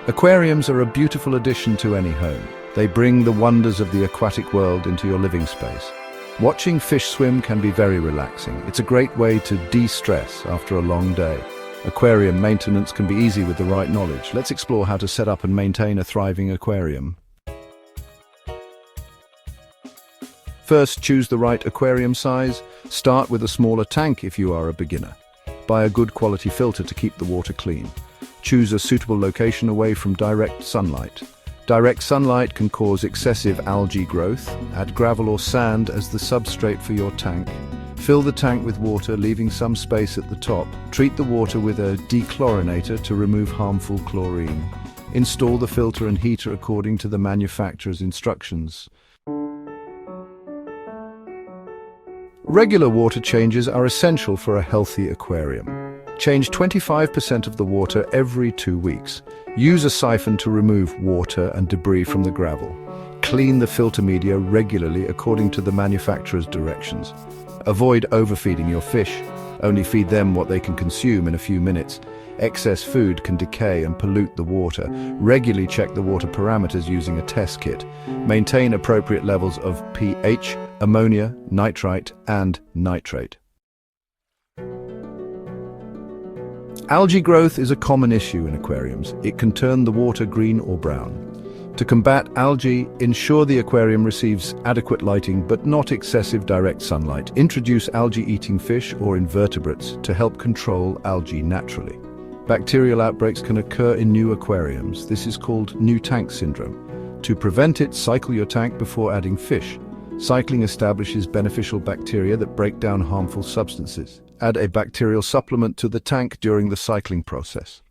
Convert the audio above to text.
Aquariums are a beautiful addition to any home. They bring the wonders of the aquatic world into your living space. Watching fish swim can be very relaxing. It's a great way to de-stress after a long day. Aquarium maintenance can be easy with the right knowledge. Let's explore how to set up and maintain a thriving aquarium. First, choose the right aquarium size. Start with a smaller tank if you are a beginner. Buy a good quality filter to keep the water clean. Choose a suitable location away from direct sunlight. Direct sunlight can cause excessive algae growth. Add gravel or sand as the substrate for your tank. Fill the tank with water, leaving some space at the top. Treat the water with a dechlorinator to remove harmful chlorine. Install the filter and heater according to the manufacturer's instructions. Regular water changes are essential for a healthy aquarium. Change 25% of the water every 2 weeks. Use a siphon to remove water and debris from the gravel. Clean the filter media regularly according to the manufacturer's directions. Avoid overfeeding your fish. Only feed them what they can consume in a few minutes. Excess food can decay and pollute the water. Regularly check the water parameters using a test kit. Maintain appropriate levels of pH, ammonia, nitrite, and nitrate. Algae growth is a common issue in aquariums. It can turn the water green or brown. To combat algae, ensure the aquarium receives adequate lighting but not excessive direct sunlight. Introduce algae-eating fish or invertebrates to help control algae naturally. Bacterial outbreaks can occur in new aquariums. This is called new tank syndrome. To prevent it, cycle your tank before adding fish. Cycling establishes beneficial bacteria that break down harmful substances. Add a bacterial supplement to the tank during the cycling process.